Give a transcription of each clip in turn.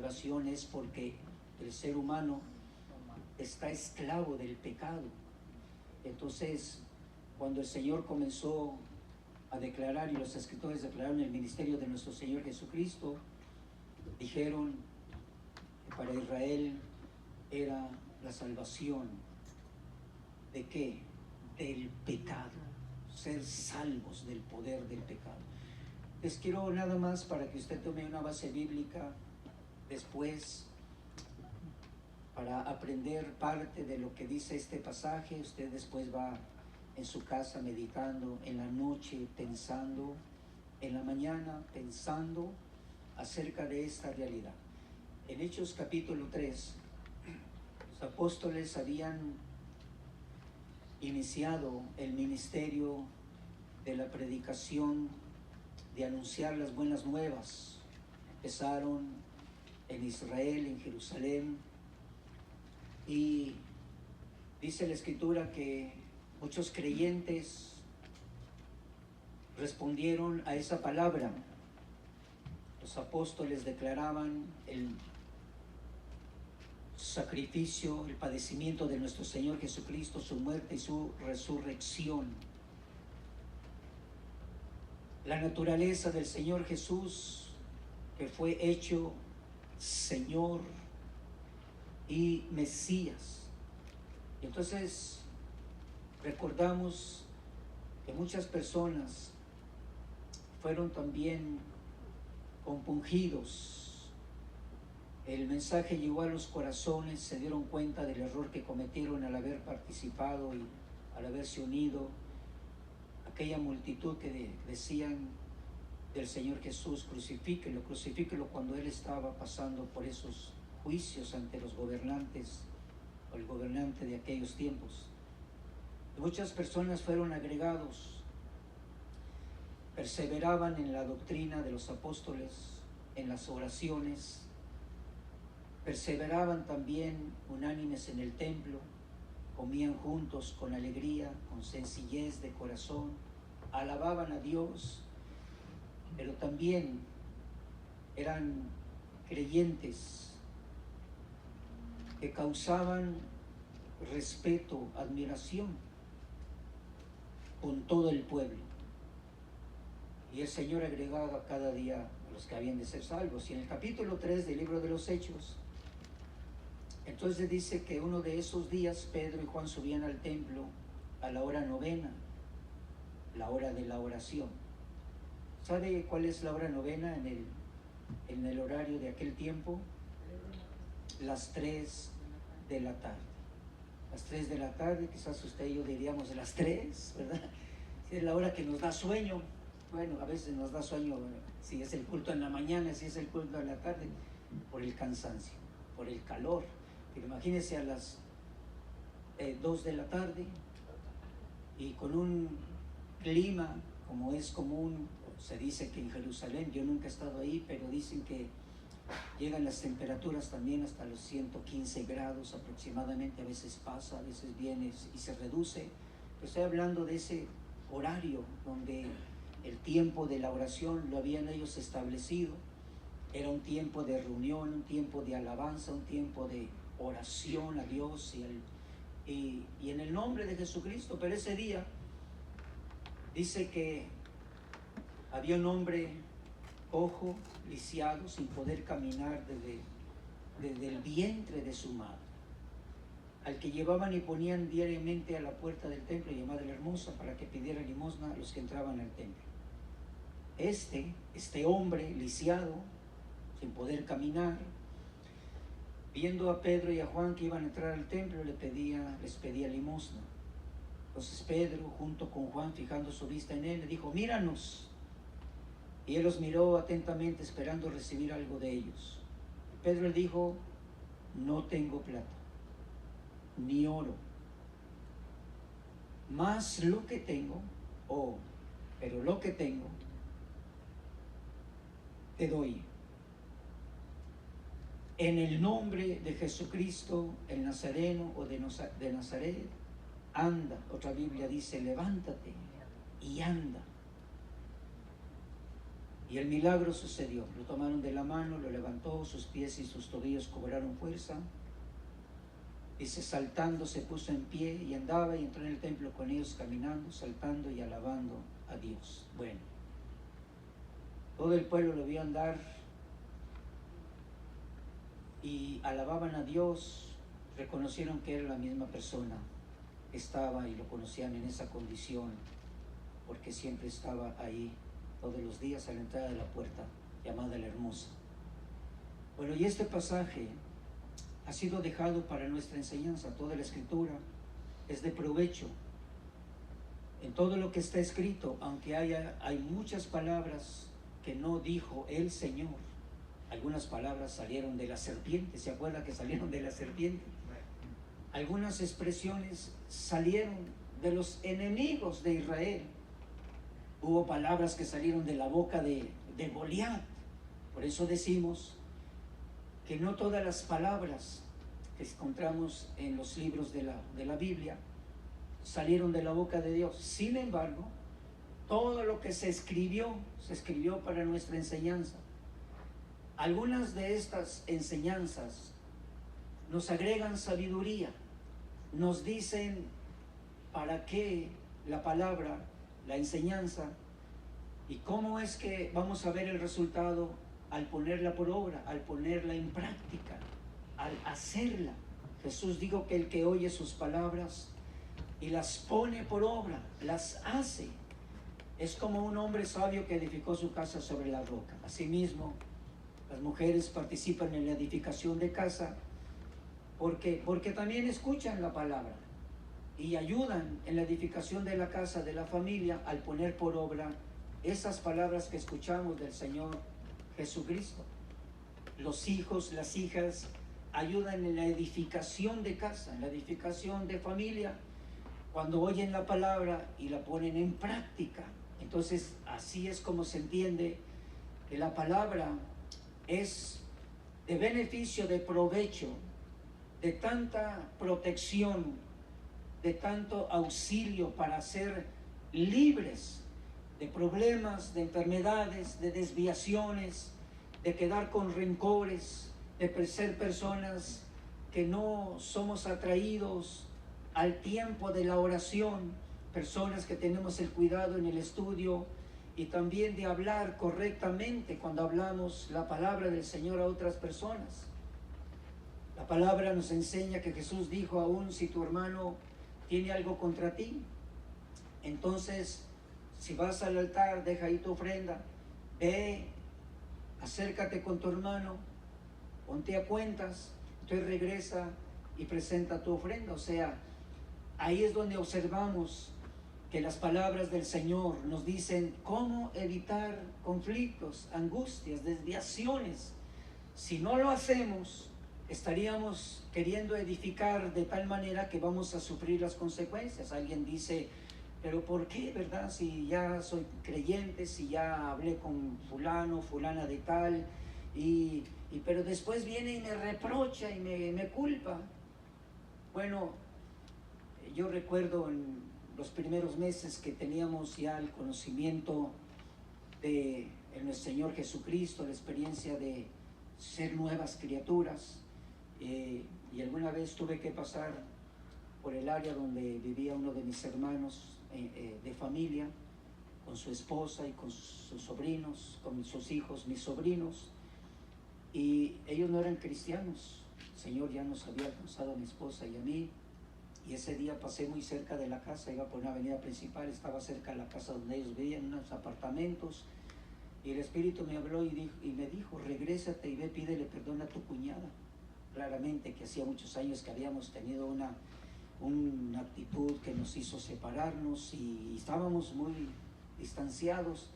salvación es porque el ser humano está esclavo del pecado. Entonces, cuando el Señor comenzó a declarar, y los escritores declararon el ministerio de nuestro Señor Jesucristo, dijeron que para Israel era la salvación. ¿De qué? Del pecado, ser salvos del poder del pecado. Les quiero nada más para que usted tome una base bíblica después, para aprender parte de lo que dice este pasaje. Usted después va en su casa meditando, en la noche pensando, en la mañana pensando acerca de esta realidad. En Hechos capítulo 3, los apóstoles habían iniciado el ministerio de la predicación, de anunciar las buenas nuevas. Empezaron en Israel, en Jerusalén, y dice la Escritura que muchos creyentes respondieron a esa palabra. Los apóstoles declaraban el sacrificio, el padecimiento de nuestro Señor Jesucristo, su muerte y su resurrección. La naturaleza del Señor Jesús, que fue hecho Señor y Mesías. Y entonces recordamos que muchas personas fueron también compungidos. El mensaje llegó a los corazones, se dieron cuenta del error que cometieron al haber participado y al haberse unido. Aquella multitud que decían del Señor Jesús, crucifíquelo, crucifíquelo, cuando Él estaba pasando por esos juicios ante los gobernantes, o el gobernante de aquellos tiempos. Y muchas personas fueron agregados, perseveraban en la doctrina de los apóstoles, en las oraciones, perseveraban también unánimes en el templo, comían juntos con alegría, con sencillez de corazón, alababan a Dios, pero también eran creyentes que causaban respeto, admiración con todo el pueblo. Y el Señor agregaba cada día a los que habían de ser salvos. Y en el capítulo 3 del libro de los Hechos, entonces dice que uno de esos días Pedro y Juan subían al templo a la hora novena, la hora de la oración. ¿Sabe cuál es la hora novena en el horario de aquel tiempo? Las 3 de la tarde. Las 3 de la tarde, quizás usted y yo diríamos de las 3, ¿verdad? Si es la hora que nos da sueño. Bueno, a veces nos da sueño, si es el culto en la mañana, si es el culto en la tarde, por el cansancio, por el calor. Pero imagínese a las 2 de la tarde y con un clima como es común. Se dice que en Jerusalén, yo nunca he estado ahí, pero dicen que llegan las temperaturas también hasta los 115 grados aproximadamente. A veces pasa, a veces viene y se reduce. Estoy hablando de ese horario donde el tiempo de la oración lo habían ellos establecido. Era un tiempo de reunión, un tiempo de alabanza, un tiempo de oración a Dios y en el nombre de Jesucristo. Pero ese día dice que había un hombre cojo, lisiado, sin poder caminar desde el vientre de su madre, al que llevaban y ponían diariamente a la puerta del templo llamada la Hermosa para que pidiera limosna a los que entraban al templo. Este hombre lisiado, sin poder caminar, viendo a Pedro y a Juan que iban a entrar al templo, les pedía limosna. Entonces Pedro, junto con Juan, fijando su vista en él, le dijo: míranos. Y él los miró atentamente, esperando recibir algo de ellos. Pedro le dijo: no tengo plata, ni oro, mas lo que tengo, pero lo que tengo, te doy. En el nombre de Jesucristo, el Nazareno o de Nazaret, anda. Otra Biblia dice: levántate y anda. Y Y el milagro sucedió. Lo tomaron de la mano, lo levantó, sus pies y sus tobillos cobraron fuerza. Dice, saltando se puso en pie y andaba y entró en el templo con ellos caminando, saltando y alabando a Dios. Bueno, todo el pueblo lo vio andar y alababan a Dios, reconocieron que era la misma persona, estaba y lo conocían en esa condición, porque siempre estaba ahí todos los días a la entrada de la puerta, llamada la Hermosa. Bueno, y este pasaje ha sido dejado para nuestra enseñanza. Toda la Escritura es de provecho. En todo lo que está escrito, aunque hay muchas palabras que no dijo el Señor, algunas palabras salieron de la serpiente. ¿Se acuerda que salieron de la serpiente? Algunas expresiones salieron de los enemigos de Israel. Hubo palabras que salieron de la boca de Goliat. Por eso decimos que no todas las palabras que encontramos en los libros de la Biblia salieron de la boca de Dios. Sin embargo, todo lo que se escribió para nuestra enseñanza. Algunas de estas enseñanzas nos agregan sabiduría, nos dicen para qué la palabra, la enseñanza, y cómo es que vamos a ver el resultado al ponerla por obra, al ponerla en práctica, al hacerla. Jesús dijo que el que oye sus palabras y las pone por obra, las hace, es como un hombre sabio que edificó su casa sobre la roca. Asimismo, las mujeres participan en la edificación de casa porque también escuchan la palabra y ayudan en la edificación de la casa, de la familia, al poner por obra esas palabras que escuchamos del Señor Jesucristo. Los hijos, las hijas ayudan en la edificación de casa, en la edificación de familia, cuando oyen la palabra y la ponen en práctica. Entonces, así es como se entiende que la palabra es de beneficio, de provecho, de tanta protección, de tanto auxilio para ser libres de problemas, de enfermedades, de desviaciones, de quedar con rencores, de ser personas que no somos atraídos al tiempo de la oración, personas que tenemos el cuidado en el estudio y también de hablar correctamente cuando hablamos la palabra del Señor a otras personas. La palabra nos enseña que Jesús dijo, aún si tu hermano tiene algo contra ti, entonces si vas al altar, deja ahí tu ofrenda, ve, acércate con tu hermano, ponte a cuentas, entonces regresa y presenta tu ofrenda. O sea, ahí es donde observamos que las palabras del Señor nos dicen cómo evitar conflictos, angustias, desviaciones. Si no lo hacemos, estaríamos queriendo edificar de tal manera que vamos a sufrir las consecuencias. Alguien dice, pero ¿por qué, verdad? Si ya soy creyente, si ya hablé con fulano, fulana de tal, pero después viene y me reprocha y me culpa. Bueno, yo recuerdo en los primeros meses que teníamos ya el conocimiento de nuestro Señor Jesucristo, la experiencia de ser nuevas criaturas, y alguna vez tuve que pasar por el área donde vivía uno de mis hermanos de familia, con su esposa y con sus sobrinos, con sus hijos, mis sobrinos, y ellos no eran cristianos. El Señor ya nos había alcanzado a mi esposa y a mí, y ese día pasé muy cerca de la casa, iba por una avenida principal, estaba cerca de la casa donde ellos vivían, unos apartamentos, y el Espíritu me habló y me dijo, regrésate y ve, pídele perdón a tu cuñada. Claramente que hacía muchos años que habíamos tenido una actitud que nos hizo separarnos y estábamos muy distanciados,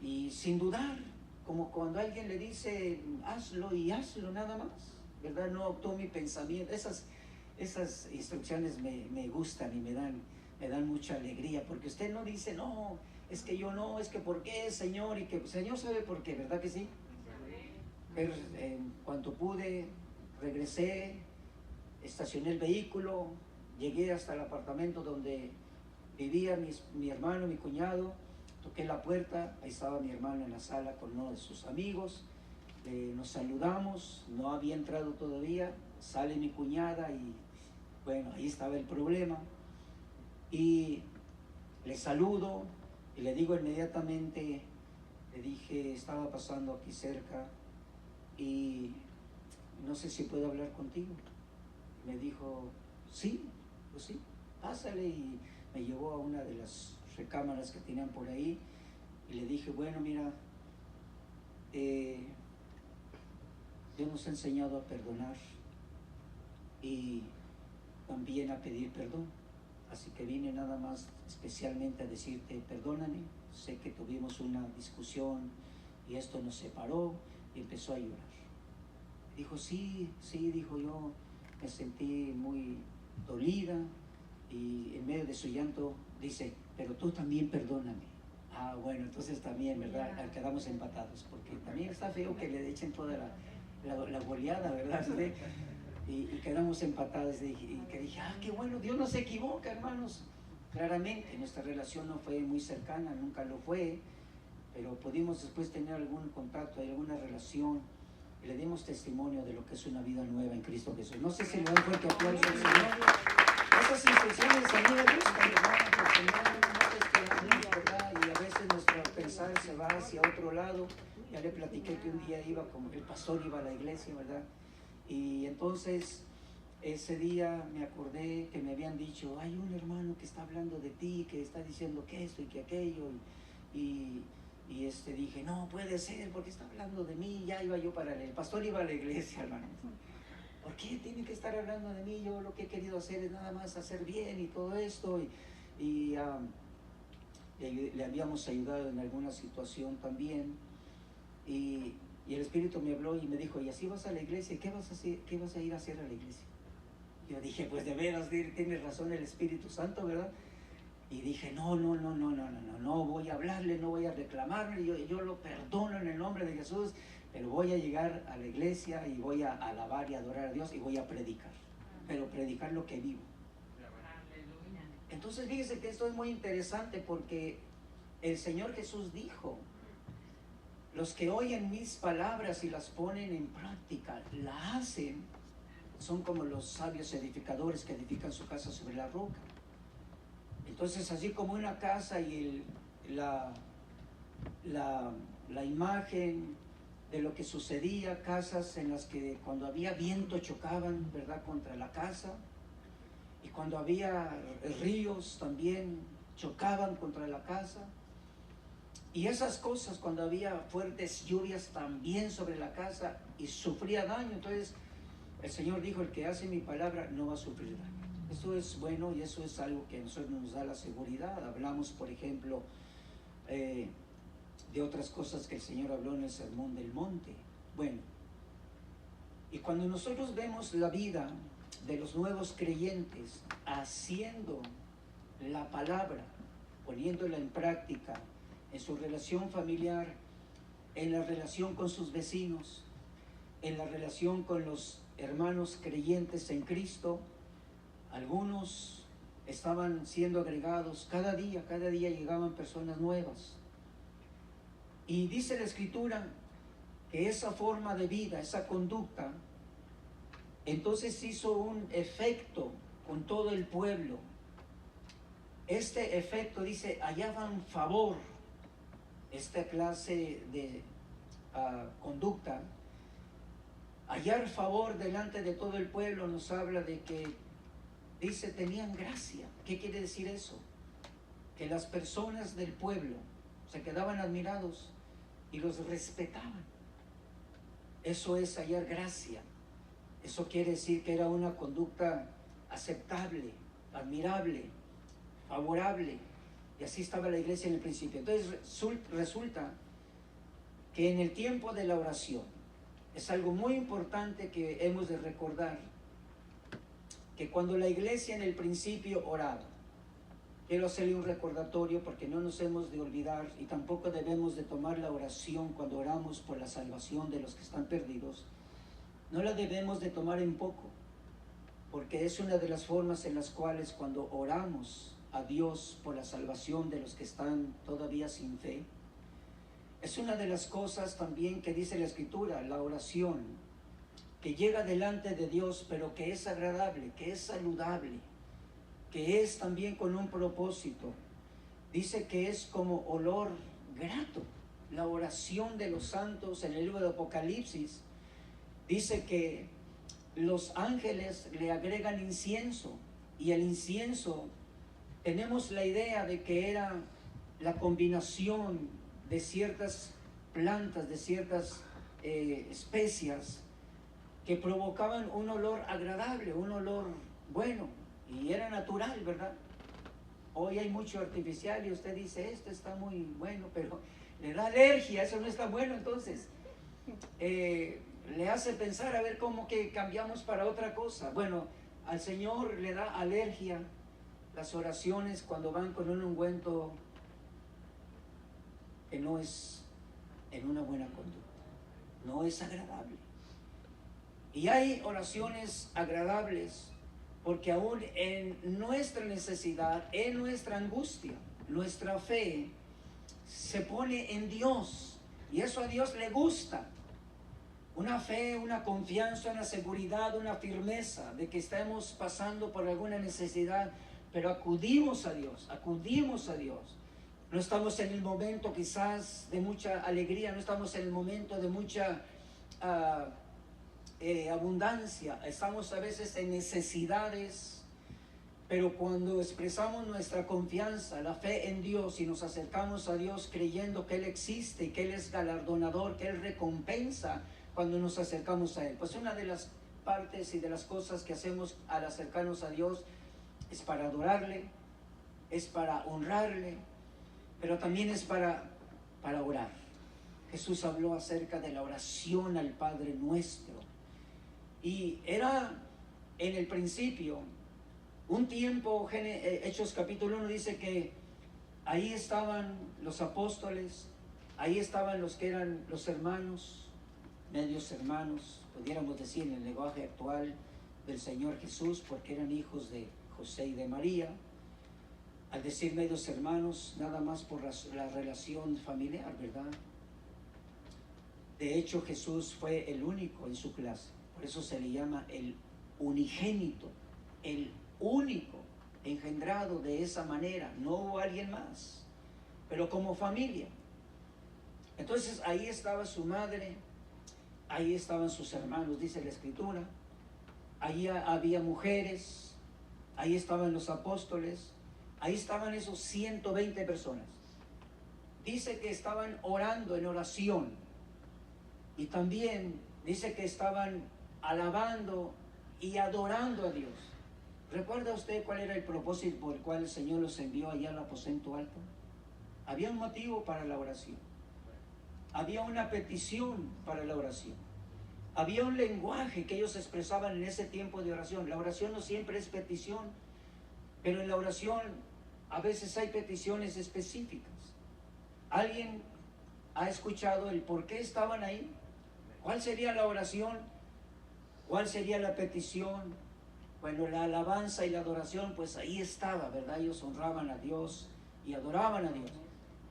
y sin dudar, como cuando alguien le dice hazlo y hazlo nada más, ¿verdad? No optó mi pensamiento. Esas instrucciones me gustan y me dan mucha alegría, porque usted no dice, no, es que yo no, es que ¿por qué, Señor? Y que el Señor sabe por qué, ¿verdad que sí? Pero en cuanto pude, regresé, estacioné el vehículo, llegué hasta el apartamento donde vivía mi hermano, mi cuñado, Toqué la puerta, ahí estaba mi hermano en la sala con uno de sus amigos, nos saludamos, no había entrado todavía, sale mi cuñada y bueno, ahí estaba el problema. Y le saludo y le digo inmediatamente, le dije, estaba pasando aquí cerca y no sé si puedo hablar contigo. Me dijo, sí, pues sí, pásale, y me llevó a una de las recámaras que tenían por ahí y le dije, bueno, mira, Dios nos ha enseñado a perdonar y también a pedir perdón, así que vine nada más especialmente a decirte, perdóname, sé que tuvimos una discusión y esto nos separó, y empezó a llorar. Dijo, sí, dijo, yo me sentí muy dolida, y en medio de su llanto dice, pero tú también perdóname. Ah, bueno, entonces también, ¿verdad? Quedamos empatados, porque también está feo que le echen toda la goleada, ¿verdad? Y quedamos empatados, y que dije, ah, qué bueno, Dios no se equivoca, hermanos. Claramente, nuestra relación no fue muy cercana, nunca lo fue, pero pudimos después tener algún contacto, alguna relación, y le dimos testimonio de lo que es una vida nueva en Cristo Jesús. No sé si le dan fuerte aplauso al Señor. Esas instrucciones a mí me gustan, hermano, porque no esperamos, ¿verdad? Y a veces nuestro pensar se va hacia otro lado. Ya le platiqué que un día iba, como el pastor iba a la iglesia, ¿verdad? Y entonces ese día me acordé que me habían dicho, hay un hermano que está hablando de ti, que está diciendo que esto y que aquello, y dije, no puede ser, porque está hablando de mí. Ya iba yo para el pastor iba a la iglesia, hermano. ¿Por qué tiene que estar hablando de mí? Yo lo que he querido hacer es nada más hacer bien y todo esto, y le habíamos ayudado en alguna situación también, y el Espíritu me habló y me dijo, ¿y así vas a la iglesia? ¿Qué vas a hacer? ¿Qué vas a ir a hacer a la iglesia? Yo dije, pues de veras tiene razón el Espíritu Santo, ¿verdad? Y dije, no voy a hablarle, no voy a reclamarle, yo lo perdono en el nombre de Jesús, pero voy a llegar a la iglesia y voy a alabar y adorar a Dios y voy a predicar, pero predicar lo que vivo. Entonces fíjese que esto es muy interesante, porque el Señor Jesús dijo, los que oyen mis palabras y las ponen en práctica, la hacen, son como los sabios edificadores que edifican su casa sobre la roca. Entonces, así como una casa y la imagen de lo que sucedía, casas en las que cuando había viento chocaban, ¿verdad?, contra la casa, y cuando había ríos también chocaban contra la casa, y esas cosas cuando había fuertes lluvias también sobre la casa y sufría daño. Entonces el Señor dijo, el que hace mi palabra no va a sufrir daño. Eso es bueno, y eso es algo que a nosotros nos da la seguridad. Hablamos, por ejemplo, de otras cosas que el Señor habló en el Sermón del Monte. Bueno, y cuando nosotros vemos la vida de los nuevos creyentes haciendo la palabra, poniéndola en práctica en su relación familiar, en la relación con sus vecinos, en la relación con los hermanos creyentes en Cristo, algunos estaban siendo agregados cada día llegaban personas nuevas. Y dice la Escritura que esa forma de vida, esa conducta, entonces hizo un efecto con todo el pueblo. Este efecto, dice, hallaban favor. Esta clase de conducta, hallar favor delante de todo el pueblo, nos habla de que, dice, tenían gracia. ¿Qué quiere decir eso? Que las personas del pueblo se quedaban admirados y los respetaban. Eso es hallar gracia. Eso quiere decir que era una conducta aceptable, admirable, favorable. Y así estaba la iglesia en el principio. Entonces resulta que en el tiempo de la oración es algo muy importante que hemos de recordar, que cuando la iglesia en el principio oraba, quiero hacerle un recordatorio porque no nos hemos de olvidar, y tampoco debemos de tomar la oración cuando oramos por la salvación de los que están perdidos, no la debemos de tomar en poco, porque es una de las formas en las cuales cuando oramos a Dios por la salvación de los que están todavía sin fe. Es una de las cosas también que dice la Escritura, la oración, que llega delante de Dios, pero que es agradable, que es saludable, que es también con un propósito. Dice que es como olor grato. La oración de los santos en el libro de Apocalipsis dice que los ángeles le agregan incienso, y el incienso, tenemos la idea de que era la combinación de ciertas plantas, de ciertas especias que provocaban un olor agradable, un olor bueno, y era natural, ¿verdad? Hoy hay mucho artificial y usted dice, esto está muy bueno, pero le da alergia, eso no está bueno. Entonces le hace pensar a ver cómo que cambiamos para otra cosa. Bueno, al Señor le da alergia las oraciones cuando van con un ungüento que no es en una buena conducta, no es agradable. Y hay oraciones agradables porque aún en nuestra necesidad, en nuestra angustia, nuestra fe se pone en Dios, y eso a Dios le gusta. Una fe, una confianza, una seguridad, una firmeza de que estamos pasando por alguna necesidad, pero acudimos a Dios, acudimos a Dios. No estamos en el momento quizás de mucha alegría, no estamos en el momento de mucha abundancia, estamos a veces en necesidades, pero cuando expresamos nuestra confianza, la fe en Dios, y nos acercamos a Dios creyendo que Él existe y que Él es galardonador, que Él recompensa cuando nos acercamos a Él. Pues una de las partes y de las cosas que hacemos al acercarnos a Dios es para adorarle, es para honrarle, pero también es para orar. Jesús habló acerca de la oración al Padre Nuestro, y era en el principio un tiempo. Hechos capítulo 1 dice que ahí estaban los apóstoles, ahí estaban los que eran los hermanos, medios hermanos, pudiéramos decir en el lenguaje actual del Señor Jesús, porque eran hijos de José y de María. Al decir medios hermanos, nada más por la relación familiar, ¿verdad? De hecho, Jesús fue el único en su clase, por eso se le llama el unigénito, el único engendrado de esa manera, no hubo alguien más, pero como familia. Entonces ahí estaba su madre, ahí estaban sus hermanos, dice la Escritura, ahí había mujeres, ahí estaban los apóstoles, ahí estaban esos 120 personas. Dice que estaban orando en oración, y también dice que estaban alabando y adorando a Dios. ¿Recuerda usted cuál era el propósito por el cual el Señor los envió allá al aposento alto? Había un motivo para la oración, había una petición para la oración, había un lenguaje que ellos expresaban en ese tiempo de oración. La oración no siempre es petición, pero en la oración a veces hay peticiones específicas. ¿Alguien ha escuchado el por qué estaban ahí? ¿Cuál sería la oración? ¿Cuál sería la petición? Bueno, la alabanza y la adoración, pues ahí estaba, ¿verdad? Ellos honraban a Dios y adoraban a Dios.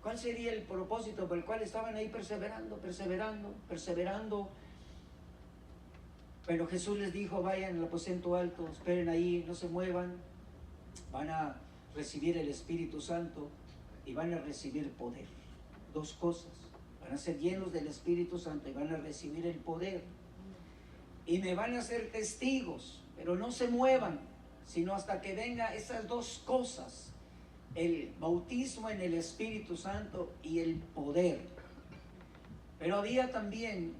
¿Cuál sería el propósito por el cual estaban ahí perseverando? Pero Jesús les dijo, vayan al aposento alto, esperen ahí, no se muevan, van a recibir el Espíritu Santo y van a recibir poder. Dos cosas, van a ser llenos del Espíritu Santo y van a recibir el poder. Y me van a ser testigos, pero no se muevan, sino hasta que venga esas dos cosas, el bautismo en el Espíritu Santo y el poder. Pero había también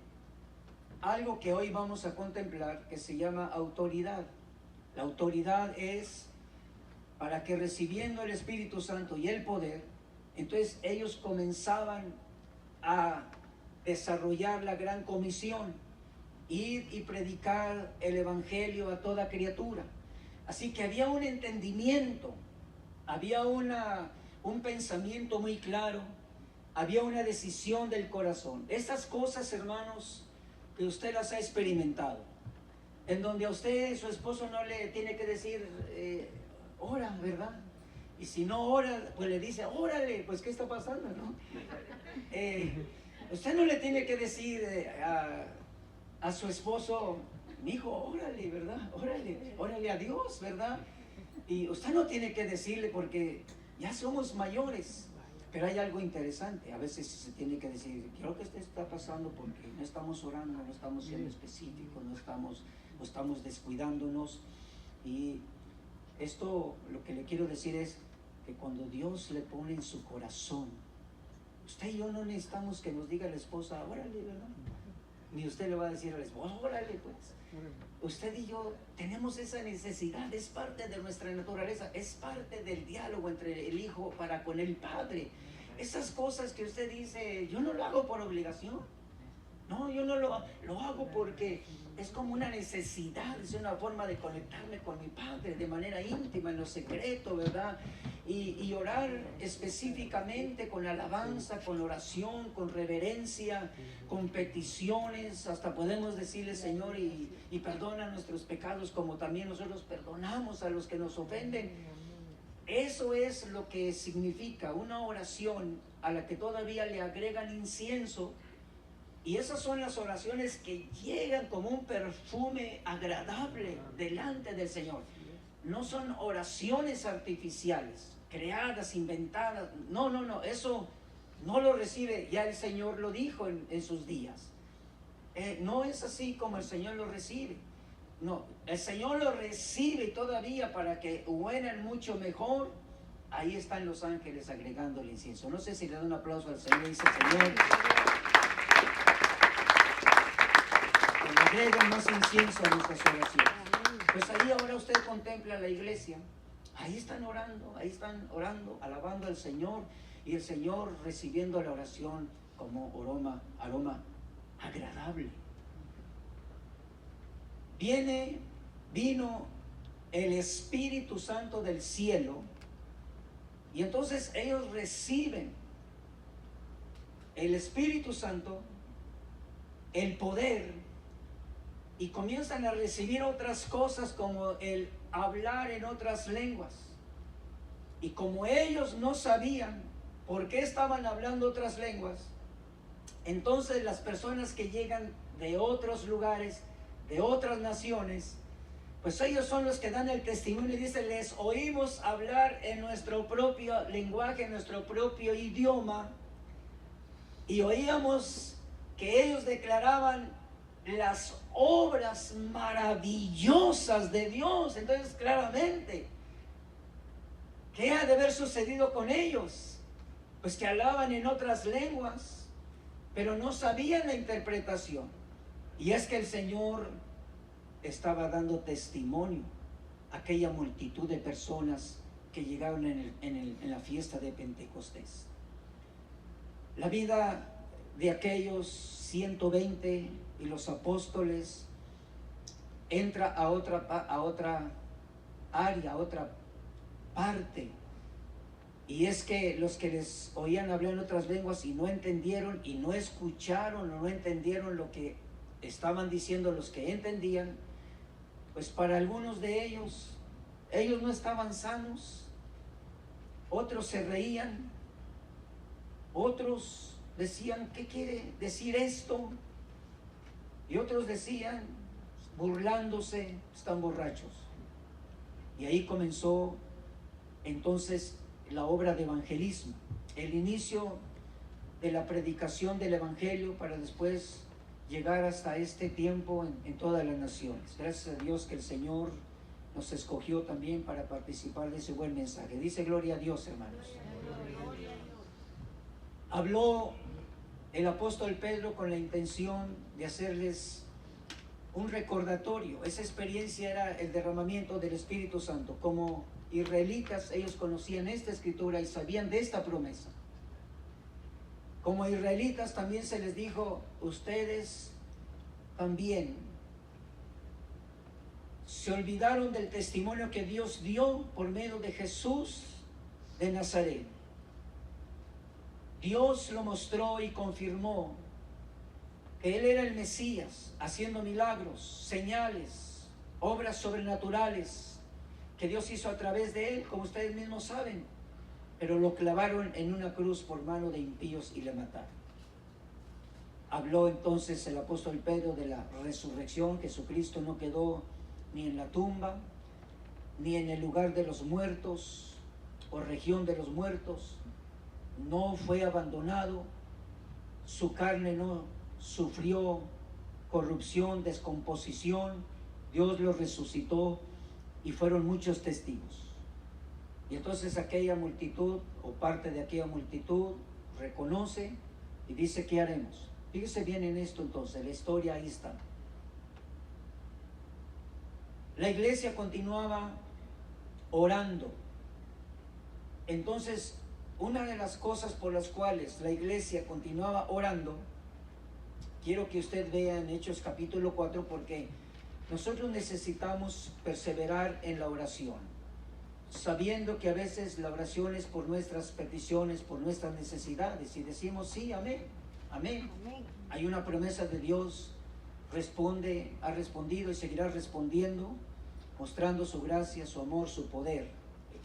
algo que hoy vamos a contemplar que se llama autoridad. La autoridad es para que recibiendo el Espíritu Santo y el poder, entonces ellos comenzaban a desarrollar la gran comisión, ir y predicar el Evangelio a toda criatura. Así que había un entendimiento, había un pensamiento muy claro, había una decisión del corazón. Estas cosas, hermanos, que usted las ha experimentado, en donde a usted, su esposo, no le tiene que decir, ora, ¿verdad? Y si no ora, pues le dice, órale, pues ¿qué está pasando, no? Usted no le tiene que decir a su esposo, mi hijo, órale, ¿verdad? Órale a Dios, ¿verdad? Y usted no tiene que decirle porque ya somos mayores. Pero hay algo interesante, a veces se tiene que decir, creo que esto está pasando porque no estamos orando, no estamos siendo específicos, no estamos descuidándonos. Y esto, lo que le quiero decir es que cuando Dios le pone en su corazón, usted y yo no necesitamos que nos diga la esposa, órale, ¿verdad? Ni usted le va a decir a la esposa, órale, pues. Usted y yo tenemos esa necesidad, es parte de nuestra naturaleza, es parte del diálogo entre el hijo para con el padre. Esas cosas que usted dice, yo no lo hago por obligación. No, yo no lo hago porque es como una necesidad, es una forma de conectarme con mi padre de manera íntima, en lo secreto, ¿verdad? Y orar específicamente con alabanza, con oración, con reverencia, con peticiones. Hasta podemos decirle, Señor, y perdona nuestros pecados como también nosotros perdonamos a los que nos ofenden. Eso es lo que significa una oración a la que todavía le agregan incienso. Y esas son las oraciones que llegan como un perfume agradable delante del Señor. No son oraciones artificiales, creadas, inventadas. No, eso no lo recibe. Ya el Señor lo dijo en sus días. No es así como el Señor lo recibe. No, el Señor lo recibe todavía para que huelan mucho mejor. Ahí están los ángeles agregando el incienso. No sé si le da un aplauso al Señor y dice, Señor, agregan más incienso a nuestras oraciones. Pues ahí ahora usted contempla la iglesia, ahí están orando, alabando al Señor, y el Señor recibiendo la oración como aroma agradable. Vino el Espíritu Santo del cielo, y entonces ellos reciben el Espíritu Santo, el poder, y comienzan a recibir otras cosas como el hablar en otras lenguas. Y como ellos no sabían por qué estaban hablando otras lenguas, entonces las personas que llegan de otros lugares, de otras naciones, pues ellos son los que dan el testimonio y dicen, les oímos hablar en nuestro propio lenguaje, en nuestro propio idioma, y oíamos que ellos declaraban las obras maravillosas de Dios. Entonces, claramente, ¿qué ha de haber sucedido con ellos? Pues que hablaban en otras lenguas, pero no sabían la interpretación. Y es que el Señor estaba dando testimonio a aquella multitud de personas que llegaron en la fiesta de Pentecostés. La vida de aquellos 120 y los apóstoles entra a otra área, a otra parte. Y es que los que les oían hablar en otras lenguas y no entendieron y no escucharon o no entendieron lo que estaban diciendo los que entendían, pues para algunos de ellos no estaban sanos, otros se reían, otros decían, ¿qué quiere decir esto? Y otros decían, burlándose, están borrachos. Y ahí comenzó entonces la obra de evangelismo, el inicio de la predicación del evangelio para después llegar hasta este tiempo en todas las naciones. Gracias a Dios que el Señor nos escogió también para participar de ese buen mensaje. Dice gloria a Dios, hermanos. Habló el apóstol Pedro con la intención de hacerles un recordatorio. Esa experiencia era el derramamiento del Espíritu Santo. Como israelitas, ellos conocían esta escritura y sabían de esta promesa. Como israelitas también se les dijo, ustedes también se olvidaron del testimonio que Dios dio por medio de Jesús de Nazaret. Dios lo mostró y confirmó que Él era el Mesías, haciendo milagros, señales, obras sobrenaturales, que Dios hizo a través de él, como ustedes mismos saben, pero lo clavaron en una cruz por mano de impíos y le mataron. Habló entonces el apóstol Pedro de la resurrección. Jesucristo no quedó ni en la tumba, ni en el lugar de los muertos o región de los muertos. No fue abandonado, su carne no sufrió corrupción, descomposición. Dios lo resucitó y fueron muchos testigos. Y entonces aquella multitud, o parte de aquella multitud, reconoce y dice: ¿qué haremos? Fíjese bien en esto entonces, la historia ahí está. La iglesia continuaba orando. Entonces, una de las cosas por las cuales la iglesia continuaba orando, quiero que usted vea en Hechos capítulo 4, porque nosotros necesitamos perseverar en la oración, sabiendo que a veces la oración es por nuestras peticiones, por nuestras necesidades, y decimos sí, amén, amén. Amén. Hay una promesa de Dios, responde, ha respondido y seguirá respondiendo, mostrando su gracia, su amor, su poder,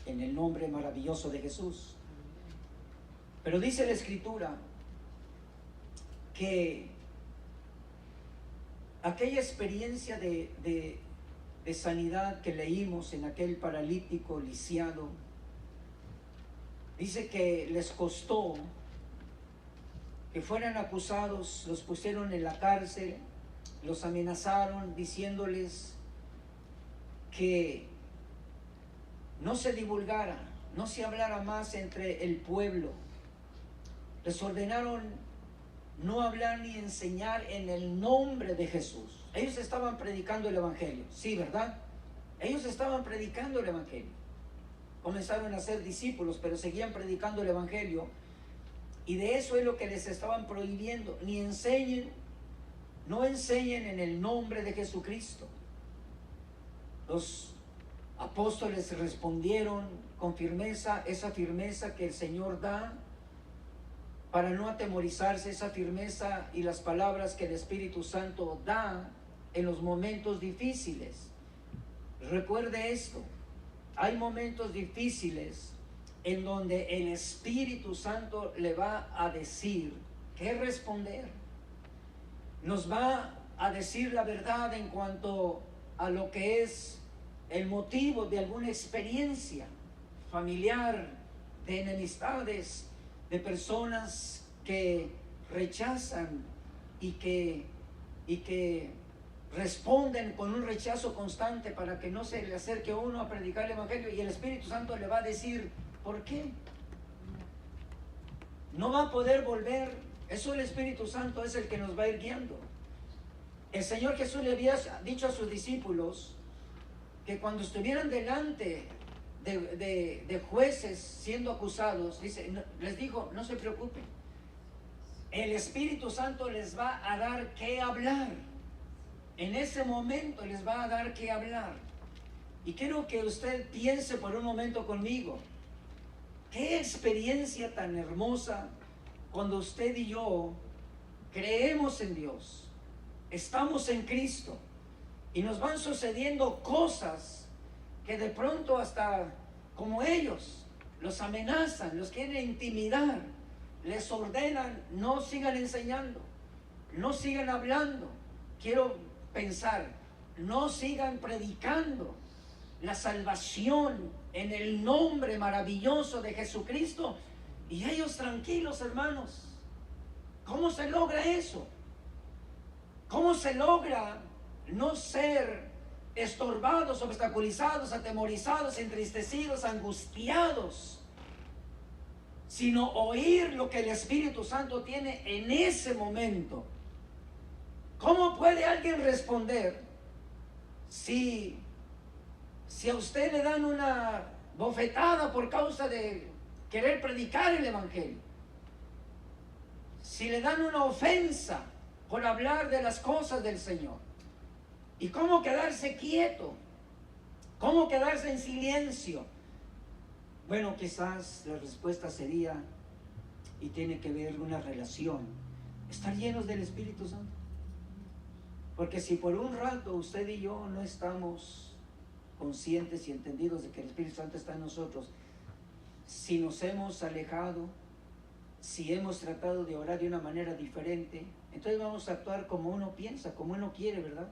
en el nombre maravilloso de Jesús. Pero dice la Escritura que aquella experiencia de sanidad que leímos en aquel paralítico lisiado, dice que les costó que fueran acusados, los pusieron en la cárcel, los amenazaron diciéndoles que no se divulgara, no se hablara más entre el pueblo. Les ordenaron no hablar ni enseñar en el nombre de Jesús. Ellos estaban predicando el evangelio, sí, ¿verdad? Ellos estaban predicando el evangelio. Comenzaron a ser discípulos, pero seguían predicando el evangelio. Y de eso es lo que les estaban prohibiendo. Ni enseñen, no enseñen en el nombre de Jesucristo. Los apóstoles respondieron con firmeza, esa firmeza que el Señor da para no atemorizarse, esa firmeza y las palabras que el Espíritu Santo da en los momentos difíciles. Recuerde esto, hay momentos difíciles en donde el Espíritu Santo le va a decir qué responder. Nos va a decir la verdad en cuanto a lo que es el motivo de alguna experiencia familiar, de enemistades, de personas que rechazan y que responden con un rechazo constante para que no se le acerque a uno a predicar el evangelio, y el Espíritu Santo le va a decir ¿por qué? No va a poder volver. Eso el Espíritu Santo es el que nos va a ir guiando. El Señor Jesús le había dicho a sus discípulos que cuando estuvieran delante de jueces siendo acusados, les dijo, no se preocupen, el Espíritu Santo les va a dar qué hablar. En ese momento les va a dar qué hablar. Y quiero que usted piense por un momento conmigo, qué experiencia tan hermosa cuando usted y yo creemos en Dios, estamos en Cristo y nos van sucediendo cosas que de pronto hasta como ellos los amenazan, los quieren intimidar, les ordenan, no sigan enseñando, no sigan hablando, quiero pensar, no sigan predicando la salvación en el nombre maravilloso de Jesucristo, y ellos tranquilos, hermanos. ¿Cómo se logra eso? ¿Cómo se logra no ser estorbados, obstaculizados, atemorizados, entristecidos, angustiados, sino oír lo que el Espíritu Santo tiene en ese momento? ¿Cómo puede alguien responder si a usted le dan una bofetada por causa de querer predicar el evangelio? Si le dan una ofensa por hablar de las cosas del Señor. ¿Y cómo quedarse quieto? ¿Cómo quedarse en silencio? Bueno, quizás la respuesta sería, y tiene que ver una relación, estar llenos del Espíritu Santo. Porque si por un rato usted y yo no estamos conscientes y entendidos de que el Espíritu Santo está en nosotros, si nos hemos alejado, si hemos tratado de orar de una manera diferente, entonces vamos a actuar como uno piensa, como uno quiere, ¿verdad?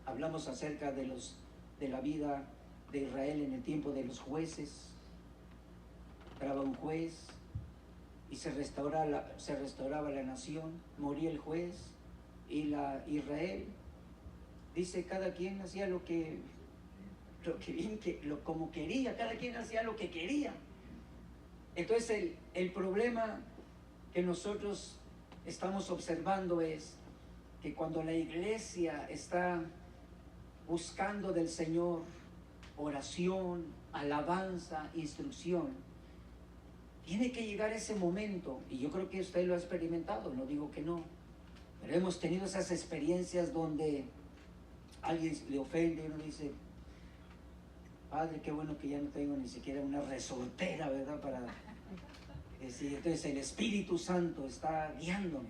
Hablamos acerca de la vida de Israel en el tiempo de los jueces. Entraba un juez y se restauraba la nación, moría el juez y Israel, dice, cada quien hacía como quería, cada quien hacía lo que quería. Entonces el problema que nosotros estamos observando es que cuando la iglesia está buscando del Señor oración, alabanza, instrucción, tiene que llegar ese momento, y yo creo que usted lo ha experimentado, no digo que no, pero hemos tenido esas experiencias donde alguien le ofende y uno dice, Padre, qué bueno que ya no tengo ni siquiera una resortera, ¿verdad? Para decir, entonces el Espíritu Santo está guiándome.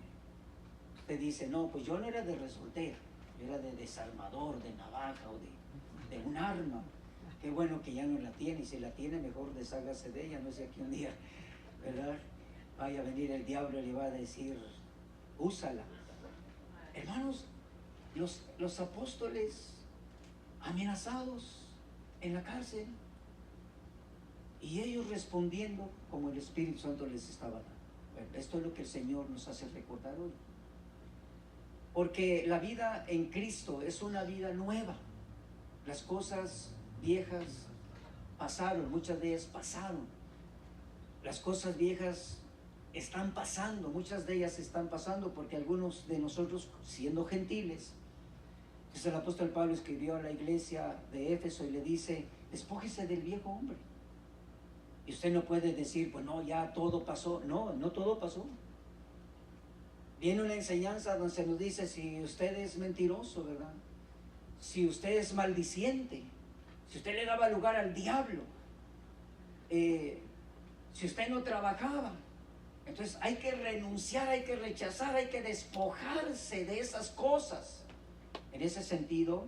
Usted dice, no, pues yo no era de resortera, yo era de desarmador, de navaja o de un arma. Qué bueno que ya no la tiene, y si la tiene mejor deshágase de ella, no sé, aquí un día, ¿verdad? Vaya a venir el diablo y le va a decir, úsala. Hermanos, los apóstoles amenazados en la cárcel, y ellos respondiendo como el Espíritu Santo les estaba dando. Bueno, esto es lo que el Señor nos hace recordar hoy, porque la vida en Cristo es una vida nueva. Las cosas viejas pasaron, muchas de ellas pasaron. Las cosas viejas están pasando, muchas de ellas están pasando, porque algunos de nosotros, siendo gentiles, entonces el apóstol Pablo escribió a la iglesia de Éfeso y le dice, despójese del viejo hombre. Y usted no puede decir, pues no, ya todo pasó. No, no todo pasó. Viene una enseñanza donde se nos dice, si usted es mentiroso, ¿verdad? Si usted es maldiciente, si usted le daba lugar al diablo, si usted no trabajaba, entonces hay que renunciar, hay que rechazar, hay que despojarse de esas cosas. En ese sentido,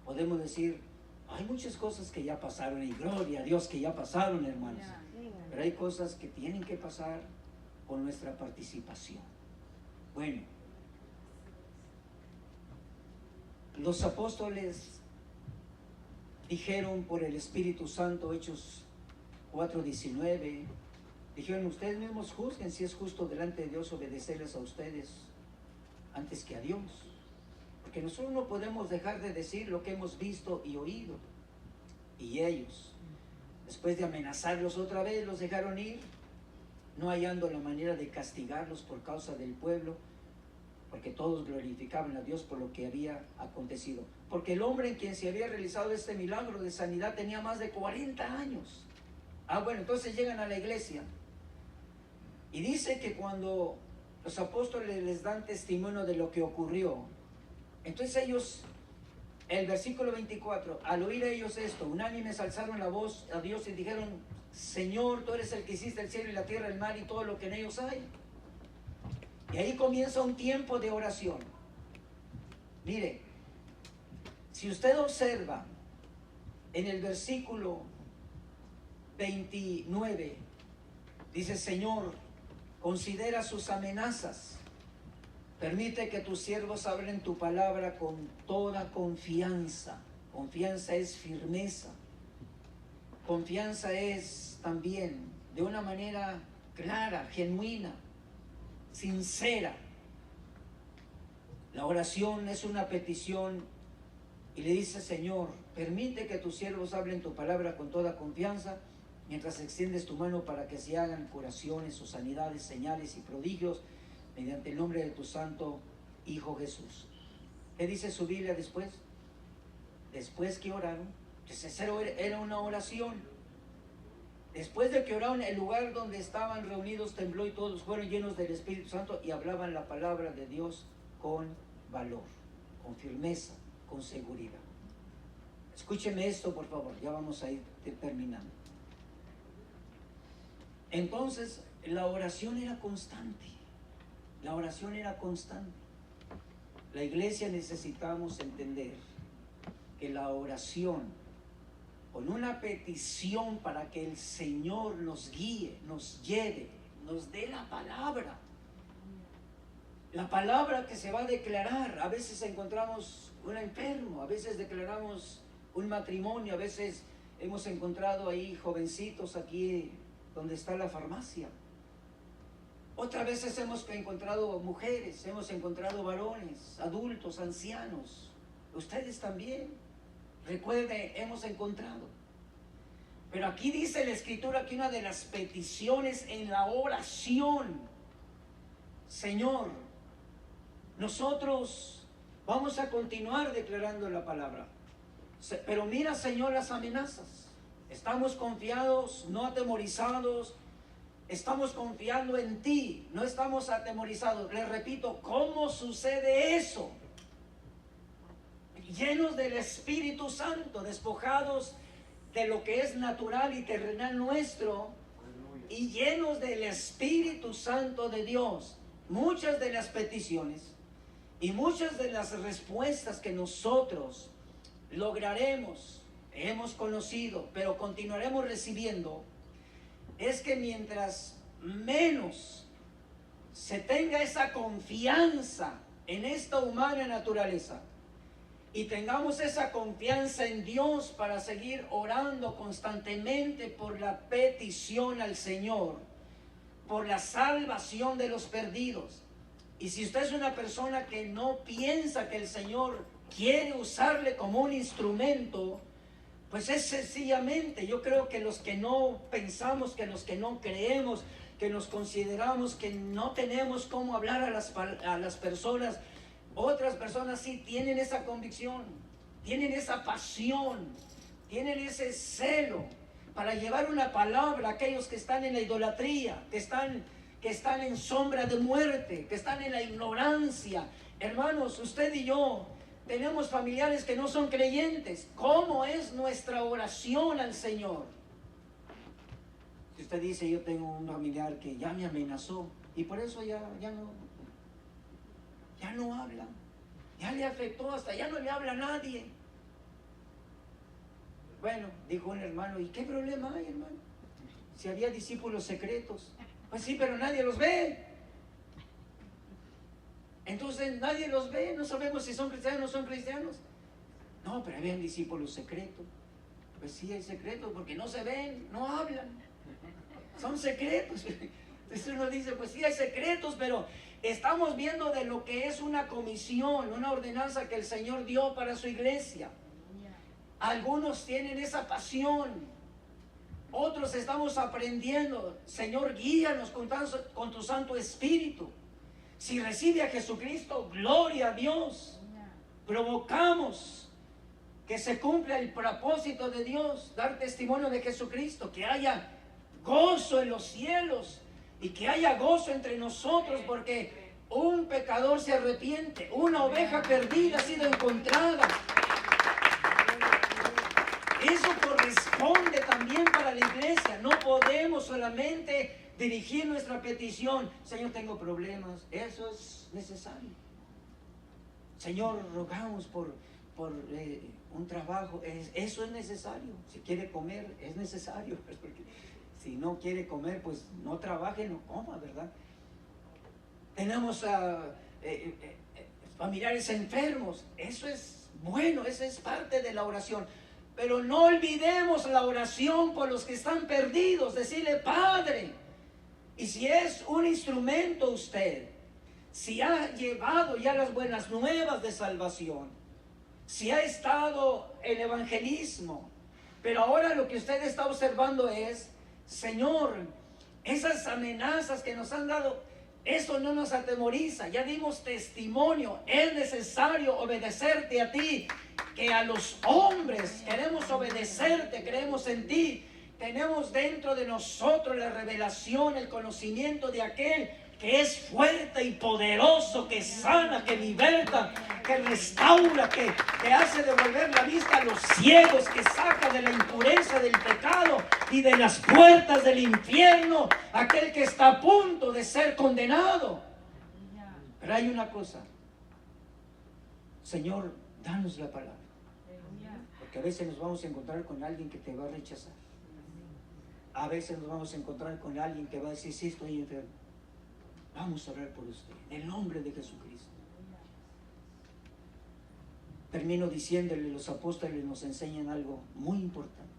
podemos decir, hay muchas cosas que ya pasaron, y gloria a Dios que ya pasaron, hermanos. Pero hay cosas que tienen que pasar con nuestra participación. Bueno, los apóstoles dijeron por el Espíritu Santo, Hechos 4:19, dijeron, ustedes mismos juzguen si es justo delante de Dios obedecerles a ustedes antes que a Dios. Porque nosotros no podemos dejar de decir lo que hemos visto y oído. Y ellos, después de amenazarlos otra vez, los dejaron ir, no hallando la manera de castigarlos por causa del pueblo, porque todos glorificaban a Dios por lo que había acontecido. Porque el hombre en quien se había realizado este milagro de sanidad tenía más de 40 años. Bueno, entonces llegan a la iglesia y dice que cuando los apóstoles les dan testimonio de lo que ocurrió, entonces ellos, el versículo 24, al oír ellos esto, unánimes alzaron la voz a Dios y dijeron, Señor, tú eres el que hiciste el cielo y la tierra, el mar y todo lo que en ellos hay. Y ahí comienza un tiempo de oración. Mire, si usted observa en el versículo 29, dice, Señor, considera sus amenazas, permite que tus siervos hablen tu palabra con toda confianza. Confianza es firmeza. Confianza es también de una manera clara, genuina, sincera. La oración es una petición y le dice, Señor, permite que tus siervos hablen tu palabra con toda confianza, mientras extiendes tu mano para que se hagan curaciones o sanidades, señales y prodigios mediante el nombre de tu santo Hijo Jesús. ¿Qué dice su Biblia después? Después que oraron, entonces era una oración. Después de que oraron, el lugar donde estaban reunidos tembló y todos fueron llenos del Espíritu Santo y hablaban la palabra de Dios con valor, con firmeza, con seguridad. Escúcheme esto, por favor, ya vamos a ir terminando. Entonces, la oración era constante. La oración era constante. La iglesia necesitamos entender que la oración con una petición para que el Señor nos guíe, nos lleve, nos dé la palabra. La palabra que se va a declarar. A veces encontramos un enfermo, a veces declaramos un matrimonio, a veces hemos encontrado ahí jovencitos aquí donde está la farmacia. Otras veces hemos encontrado mujeres, hemos encontrado varones, adultos, ancianos. Ustedes también. Recuerde, hemos encontrado. Pero aquí dice la Escritura que una de las peticiones en la oración, Señor, nosotros vamos a continuar declarando la palabra. Pero mira, Señor, las amenazas. Estamos confiados, no atemorizados. Estamos confiando en ti, no estamos atemorizados. Les repito, ¿cómo sucede eso? Llenos del Espíritu Santo, despojados de lo que es natural y terrenal nuestro, y llenos del Espíritu Santo de Dios. Muchas de las peticiones y muchas de las respuestas que nosotros lograremos, hemos conocido, pero continuaremos recibiendo, es que mientras menos se tenga esa confianza en esta humana naturaleza y tengamos esa confianza en Dios para seguir orando constantemente por la petición al Señor, por la salvación de los perdidos. Y si usted es una persona que no piensa que el Señor quiere usarle como un instrumento, pues es sencillamente, yo creo que los que no pensamos, que los que no creemos, que nos consideramos que no tenemos cómo hablar a las personas, otras personas sí tienen esa convicción, tienen esa pasión, tienen ese celo para llevar una palabra a aquellos que están en la idolatría, que están en sombra de muerte, que están en la ignorancia. Hermanos, usted y yo tenemos familiares que no son creyentes. ¿Cómo es nuestra oración al Señor? Si usted dice, yo tengo un familiar que ya me amenazó y por eso ya no habla, ya le afectó, hasta ya no le habla a nadie. Bueno, dijo un hermano, ¿y qué problema hay, hermano? Si había discípulos secretos. Pues sí, pero nadie los ve. Entonces nadie los ve, no sabemos si son cristianos o no son cristianos. No, pero habían discípulos secretos. Pues sí, hay secretos porque no se ven, no hablan. Son secretos. Entonces uno dice, pues sí, hay secretos, pero estamos viendo de lo que es una comisión, una ordenanza que el Señor dio para su iglesia. Algunos tienen esa pasión, otros estamos aprendiendo. Señor, guíanos con tu Santo Espíritu. Si recibe a Jesucristo, gloria a Dios. Provocamos que se cumpla el propósito de Dios, dar testimonio de Jesucristo, que haya gozo en los cielos y que haya gozo entre nosotros, porque un pecador se arrepiente, una oveja perdida ha sido encontrada. Eso corresponde también para la iglesia. No podemos solamente dirigir nuestra petición. Señor, tengo problemas. Eso es necesario. Señor, rogamos por un trabajo. Eso es necesario. Si quiere comer, es necesario. Porque si no quiere comer, pues no trabaje, no coma, ¿verdad? Tenemos familiares enfermos. Eso es bueno, eso es parte de la oración. Pero no olvidemos la oración por los que están perdidos. Decirle, Padre, y si es un instrumento usted, si ha llevado ya las buenas nuevas de salvación, si ha estado en evangelismo, pero ahora lo que usted está observando es, Señor, esas amenazas que nos han dado, eso no nos atemoriza, ya dimos testimonio, es necesario obedecerte a ti, que a los hombres queremos obedecerte, creemos en ti, tenemos dentro de nosotros la revelación, el conocimiento de aquel que es fuerte y poderoso, que sana, que liberta, que restaura, que hace devolver la vista a los ciegos, que saca de la impureza del pecado y de las puertas del infierno aquel que está a punto de ser condenado. Pero hay una cosa, Señor, danos la palabra, porque a veces nos vamos a encontrar con alguien que te va a rechazar. A veces nos vamos a encontrar con alguien que va a decir, sí, estoy enfermo. Vamos a orar por usted, en el nombre de Jesucristo. Termino diciéndole, los apóstoles nos enseñan algo muy importante.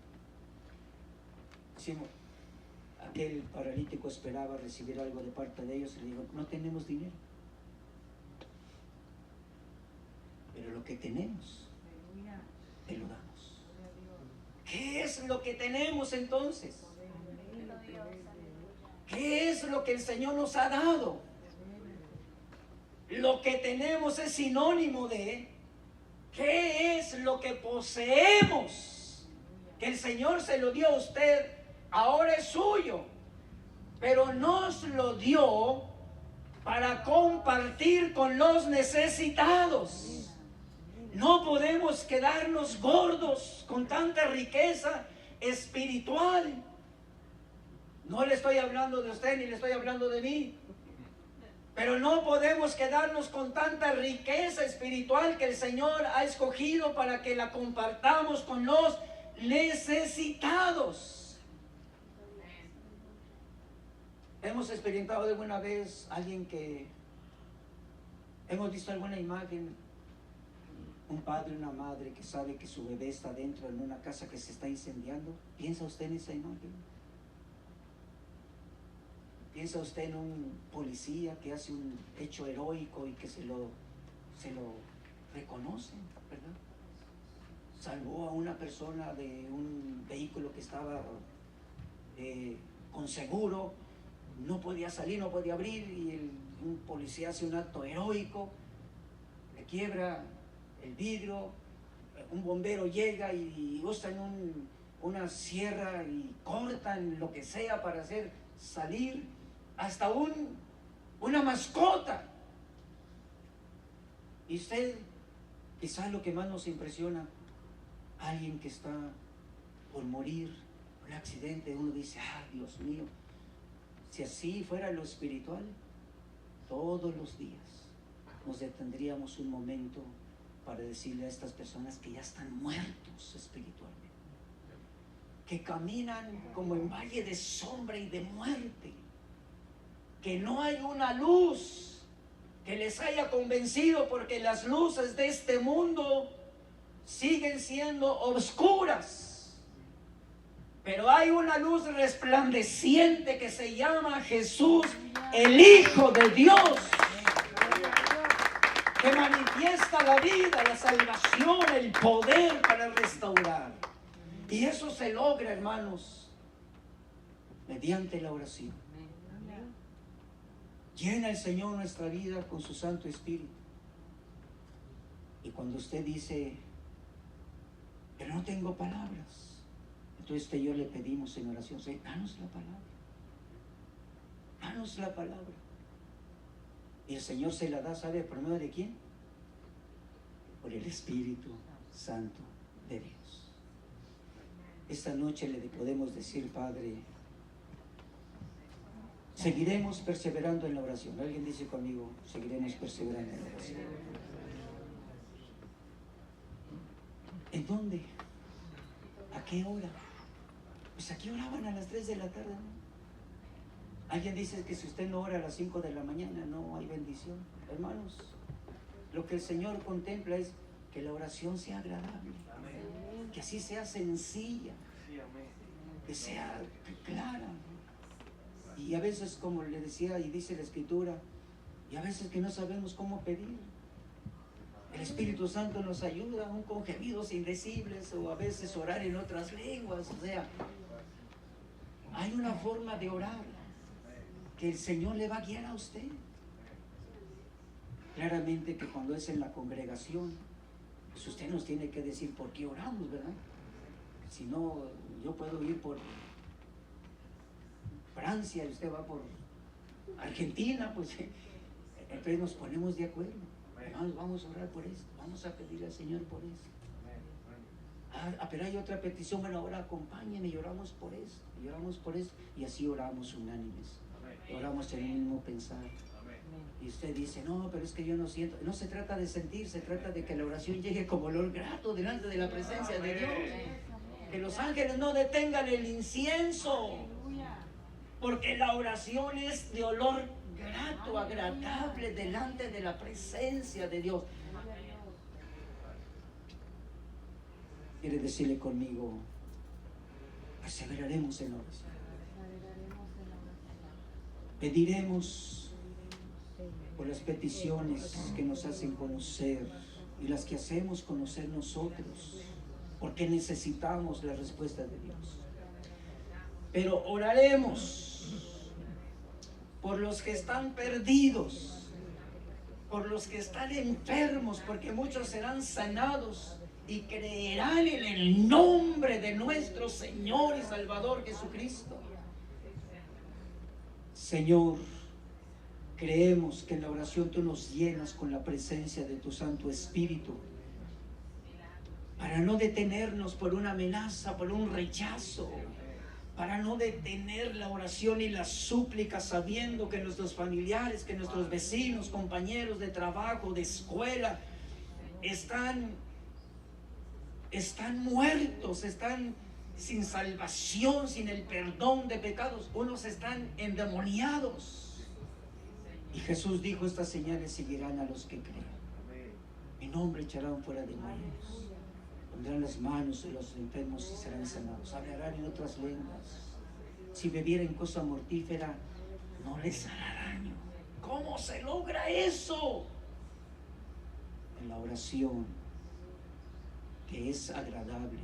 Decimos, aquel paralítico esperaba recibir algo de parte de ellos y le dijo, no tenemos dinero. Pero lo que tenemos, te lo damos. ¿Qué es lo que tenemos entonces? ¿Qué es lo que el Señor nos ha dado? Lo que tenemos es sinónimo de ¿qué es lo que poseemos? Que el Señor se lo dio a usted, ahora es suyo, pero nos lo dio para compartir con los necesitados. No podemos quedarnos gordos con tanta riqueza espiritual. No le estoy hablando de usted ni le estoy hablando de mí. Pero no podemos quedarnos con tanta riqueza espiritual que el Señor ha escogido para que la compartamos con los necesitados. Hemos experimentado alguna vez alguien que hemos visto alguna imagen, un padre, una madre que sabe que su bebé está dentro en una casa que se está incendiando. ¿Piensa usted en esa imagen? ¿Piensa usted en un policía que hace un hecho heroico y que se lo reconoce, verdad? Salvó a una persona de un vehículo que estaba con seguro, no podía salir, no podía abrir, y un policía hace un acto heroico, le quiebra el vidrio, un bombero llega y usan una sierra y cortan lo que sea para hacer salir hasta una mascota. Y usted, quizás lo que más nos impresiona, alguien que está por morir, un accidente, uno dice, Dios mío, si así fuera lo espiritual, todos los días nos detendríamos un momento para decirle a estas personas que ya están muertos espiritualmente, que caminan como en valle de sombra y de muerte, que no hay una luz que les haya convencido, porque las luces de este mundo siguen siendo oscuras, pero hay una luz resplandeciente que se llama Jesús, el Hijo de Dios, que manifiesta la vida, la salvación, el poder para restaurar. Y eso se logra, hermanos, mediante la oración. Llena el Señor nuestra vida con su Santo Espíritu. Y cuando usted dice, pero no tengo palabras, entonces usted y yo le pedimos en oración, danos la palabra. Danos la palabra. Y el Señor se la da, ¿sabe por medio de quién? Por el Espíritu Santo de Dios. Esta noche le podemos decir, Padre, seguiremos perseverando en la oración. Alguien dice conmigo, seguiremos perseverando en la oración. ¿En dónde? ¿A qué hora? Pues aquí oraban a las 3 de la tarde, ¿no? Alguien dice que si usted no ora a las 5 de la mañana no hay bendición. Hermanos, lo que el Señor contempla es que la oración sea agradable, que así sea sencilla, que sea clara. Y a veces, como le decía y dice la Escritura, y a veces que no sabemos cómo pedir, el Espíritu Santo nos ayuda aún con gemidos indecibles, o a veces orar en otras lenguas. O sea, hay una forma de orar que el Señor le va a guiar a usted. Claramente que cuando es en la congregación, pues usted nos tiene que decir por qué oramos, ¿verdad? Si no, yo puedo ir por Francia y usted va por Argentina, pues entonces nos ponemos de acuerdo. Hermanos, vamos a orar por esto, vamos a pedirle al Señor por esto. Pero hay otra petición, bueno, ahora acompáñenme y oramos por esto, y oramos por esto, y así oramos unánimes, oramos en el mismo pensar. Y usted dice, no, pero es que yo no siento. No se trata de sentir, se trata de que la oración llegue como olor grato delante de la presencia de Dios. Que los ángeles no detengan el incienso, porque la oración es de olor grato, agradable delante de la presencia de Dios. Quiere decirle conmigo, perseveraremos en la oración. Pediremos por las peticiones que nos hacen conocer y las que hacemos conocer nosotros, porque necesitamos la respuesta de Dios. Pero oraremos por los que están perdidos, por los que están enfermos, porque muchos serán sanados y creerán en el nombre de nuestro Señor y Salvador Jesucristo. Señor, creemos que en la oración tú nos llenas con la presencia de tu Santo Espíritu, para no detenernos por una amenaza, por un rechazo, para no detener la oración y la súplica, sabiendo que nuestros familiares, que nuestros vecinos, compañeros de trabajo, de escuela, están muertos, están sin salvación, sin el perdón de pecados. Unos están endemoniados. Y Jesús dijo, estas señales seguirán a los que creen. Mi nombre echarán fuera demonios. Pondrán las manos de los enfermos y serán sanados. Hablarán en otras lenguas. Si bebieren cosa mortífera, no les hará daño. ¿Cómo se logra eso? En la oración, que es agradable,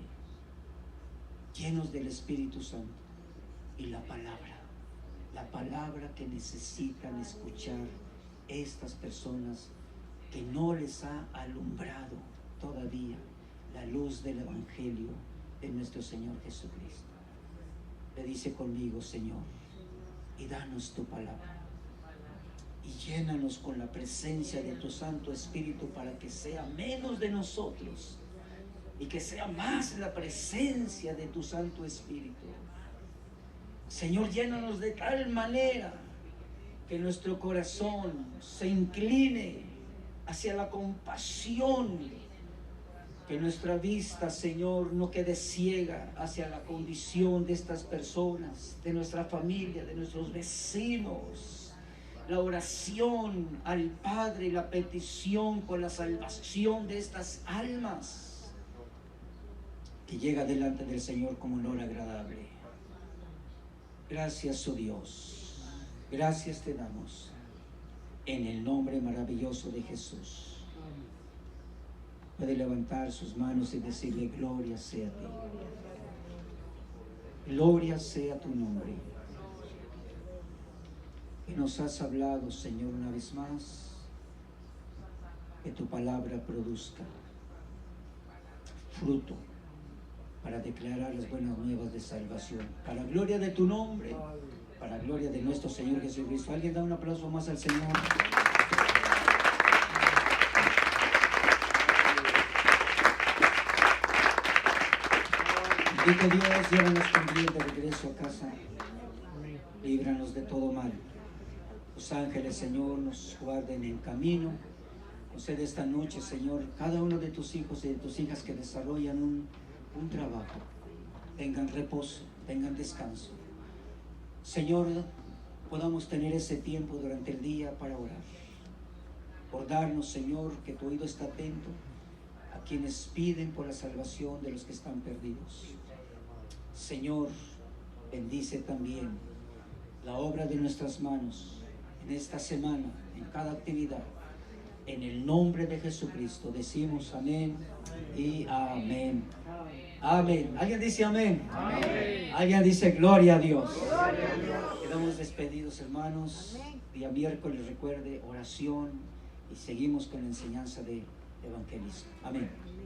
llenos del Espíritu Santo, y la palabra que necesitan escuchar estas personas que no les ha alumbrado todavía la luz del Evangelio de nuestro Señor Jesucristo. Le dice conmigo, Señor, y danos tu palabra y llénanos con la presencia de tu Santo Espíritu, para que sea menos de nosotros y que sea más la presencia de tu Santo Espíritu. Señor, llénanos de tal manera que nuestro corazón se incline hacia la compasión, que nuestra vista, Señor, no quede ciega hacia la condición de estas personas, de nuestra familia, de nuestros vecinos. La oración al Padre, la petición por la salvación de estas almas, que llega delante del Señor como olor agradable. Gracias, oh Dios, gracias te damos en el nombre maravilloso de Jesús. Puede levantar sus manos y decirle, gloria sea a ti, gloria sea tu nombre, que nos has hablado, Señor, una vez más. Que tu palabra produzca fruto para declarar las buenas nuevas de salvación, para gloria de tu nombre, para gloria de nuestro Señor Jesucristo. ¿Alguien da un aplauso más al Señor? Bendito Dios, llévanos también de regreso a casa, líbranos de todo mal. Los ángeles, Señor, nos guarden en camino. Concede esta noche, Señor, cada uno de tus hijos y de tus hijas que desarrollan un trabajo, tengan reposo, tengan descanso. Señor, podamos tener ese tiempo durante el día para orar. Por darnos, Señor, que tu oído está atento a quienes piden por la salvación de los que están perdidos. Señor, bendice también la obra de nuestras manos en esta semana, en cada actividad. En el nombre de Jesucristo decimos amén y amén. Amén. ¿Alguien dice amén? Amén. ¿Alguien dice gloria a Dios? Gloria a Dios. Quedamos despedidos, hermanos. Amén. Día miércoles, recuerde, oración, y seguimos con la enseñanza de evangelismo. Amén. Amén.